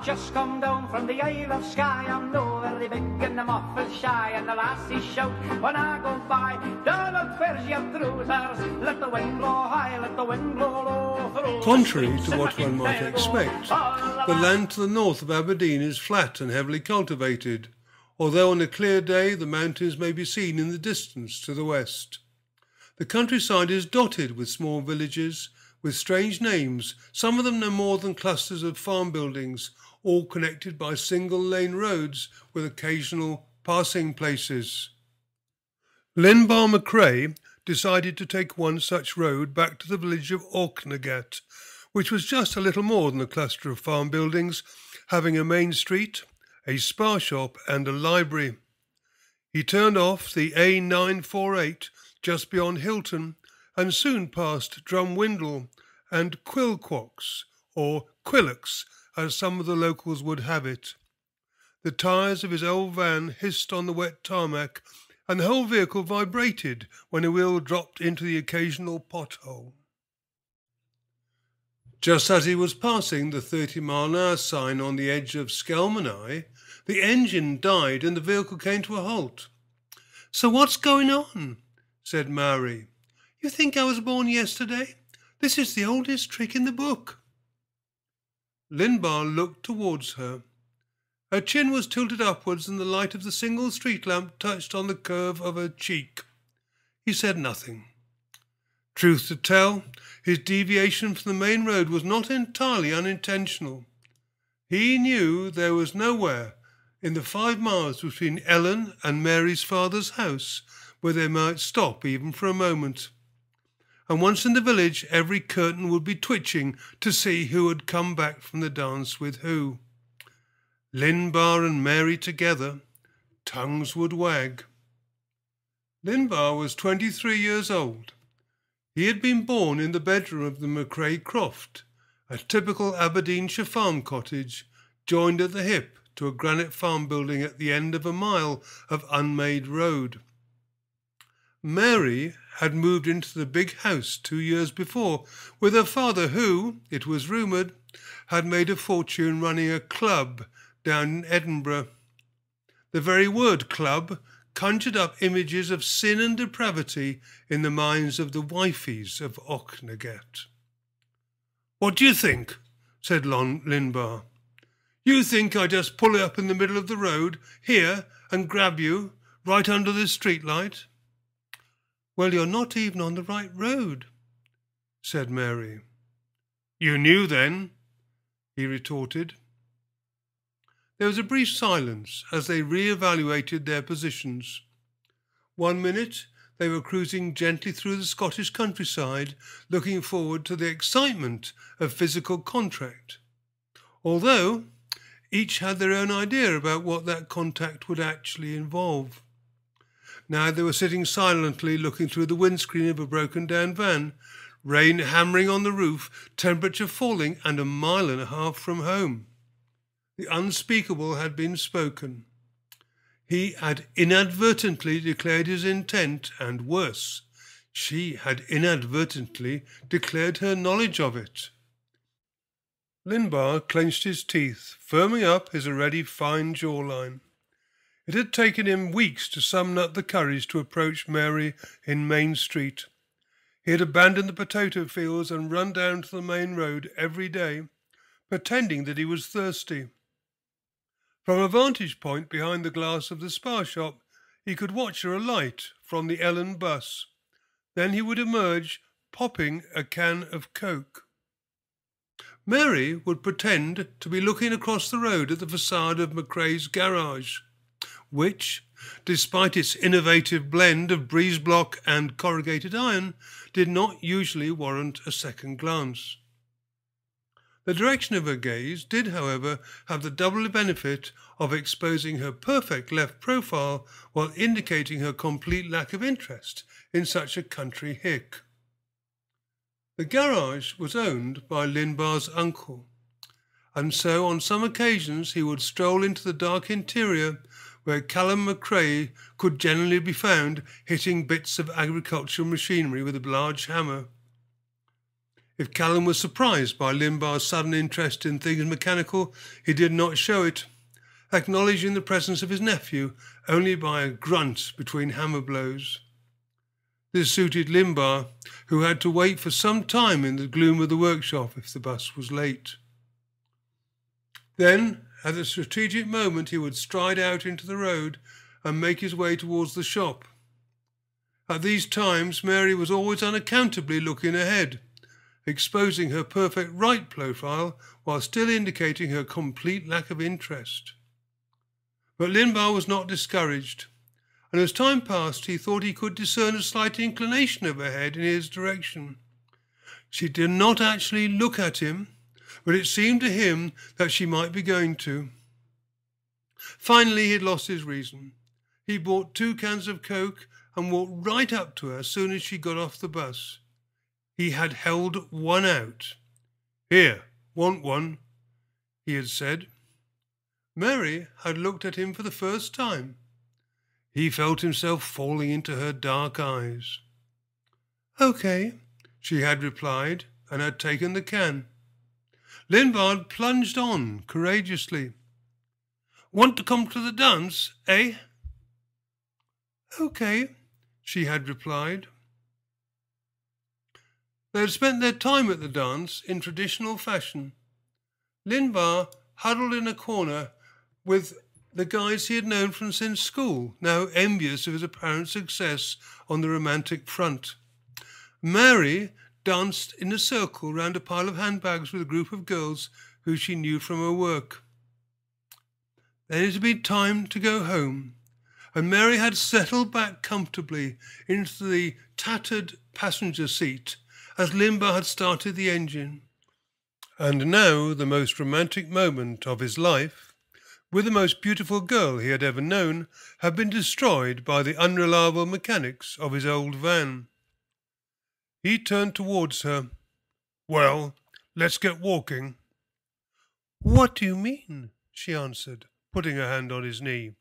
just come down from the Isle of Skye. I'm no very big and I'm awful shy, and the lassies shout when I go by, Donald, where's your trousers? Let the wind blow high, let the wind blow low through. Contrary to what one might expect, the land to the north of Aberdeen is flat and heavily cultivated, although on a clear day the mountains may be seen in the distance to the west. The countryside is dotted with small villages with strange names, some of them no more than clusters of farm buildings, all connected by single-lane roads with occasional passing places. Linbar McRae decided to take one such road back to the village of Auchnagat, which was just a little more than a cluster of farm buildings, having a main street, a spar shop and a library. He turned off the A948 just beyond Hilton and soon passed Drumwindle and Quilquox, or Quillocks, as some of the locals would have it. The tyres of his old van hissed on the wet tarmac, and the whole vehicle vibrated when a wheel dropped into the occasional pothole. Just as he was passing the 30-mile-an-hour sign on the edge of Skelmaneye, the engine died and the vehicle came to a halt. "So what's going on?" said Mary. "You think I was born yesterday? This is the oldest trick in the book." Linbar looked towards her. Her chin was tilted upwards and the light of the single street lamp touched on the curve of her cheek. He said nothing. Truth to tell, his deviation from the main road was not entirely unintentional. He knew there was nowhere in the 5 miles between Ellon and Mary's father's house where they might stop even for a moment. And once in the village, every curtain would be twitching to see who had come back from the dance with who. Linbar and Mary together, tongues would wag. Linbar was 23 years old. He had been born in the bedroom of the McRae Croft, a typical Aberdeenshire farm cottage, joined at the hip to a granite farm building at the end of a mile of unmade road. Mary had moved into the big house 2 years before with her father who, it was rumoured, had made a fortune running a club down in Edinburgh. The very word club conjured up images of sin and depravity in the minds of the wifies of Auchnagat. "What do you think?" said Linbar. "You think I just pull up in the middle of the road, here, and grab you, right under this streetlight?" "Well, you're not even on the right road," said Mary. "You knew then?" he retorted. There was a brief silence as they re-evaluated their positions. 1 minute they were cruising gently through the Scottish countryside, looking forward to the excitement of physical contact, although each had their own idea about what that contact would actually involve. Now they were sitting silently looking through the windscreen of a broken-down van, rain hammering on the roof, temperature falling, and 1.5 miles from home. The unspeakable had been spoken. He had inadvertently declared his intent, and worse, she had inadvertently declared her knowledge of it. Linbar clenched his teeth, firming up his already fine jawline. It had taken him weeks to summon up the courage to approach Mary in Main Street. He had abandoned the potato fields and run down to the main road every day, pretending that he was thirsty. From a vantage point behind the glass of the spar shop, he could watch her alight from the Ellon bus. Then he would emerge, popping a can of Coke. Mary would pretend to be looking across the road at the facade of McRae's garage, which, despite its innovative blend of breeze block and corrugated iron, did not usually warrant a second glance. The direction of her gaze did, however, have the double benefit of exposing her perfect left profile while indicating her complete lack of interest in such a country hick. The garage was owned by Linbar's uncle, and so on some occasions he would stroll into the dark interior where Callum McRae could generally be found hitting bits of agricultural machinery with a large hammer. If Callum was surprised by Limbar's sudden interest in things mechanical, he did not show it, acknowledging the presence of his nephew only by a grunt between hammer blows. This suited Limbar, who had to wait for some time in the gloom of the workshop if the bus was late. Then, at a strategic moment, he would stride out into the road and make his way towards the shop. At these times, Mary was always unaccountably looking ahead, exposing her perfect right profile while still indicating her complete lack of interest. But Limbar was not discouraged, and as time passed he thought he could discern a slight inclination of her head in his direction. She did not actually look at him, but it seemed to him that she might be going to. Finally he had lost his reason. He bought 2 cans of Coke and walked right up to her as soon as she got off the bus. He had held one out. "Here, want one?" he had said. Mary had looked at him for the first time. He felt himself falling into her dark eyes. "Okay," she had replied, and had taken the can. Lindbad plunged on courageously. "Want to come to the dance, eh?" "Okay," she had replied. They had spent their time at the dance in traditional fashion. Lindbar huddled in a corner with the guys he had known from since school, now envious of his apparent success on the romantic front. Mary danced in a circle round a pile of handbags with a group of girls who she knew from her work. Then it had been time to go home, and Mary had settled back comfortably into the tattered passenger seat as Limbar had started the engine. And now the most romantic moment of his life, with the most beautiful girl he had ever known, had been destroyed by the unreliable mechanics of his old van. He turned towards her. "Well, let's get walking." "What do you mean?" she answered, putting her hand on his knee.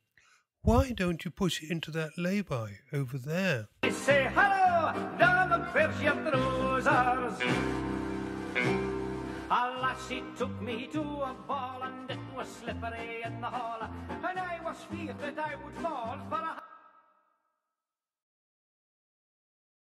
"Why don't you push it into that lay-by over there?" Say hello, down where's your trousers? A lassie took me to a ball and it was slippery in the hall, and I was feared that I would fall for a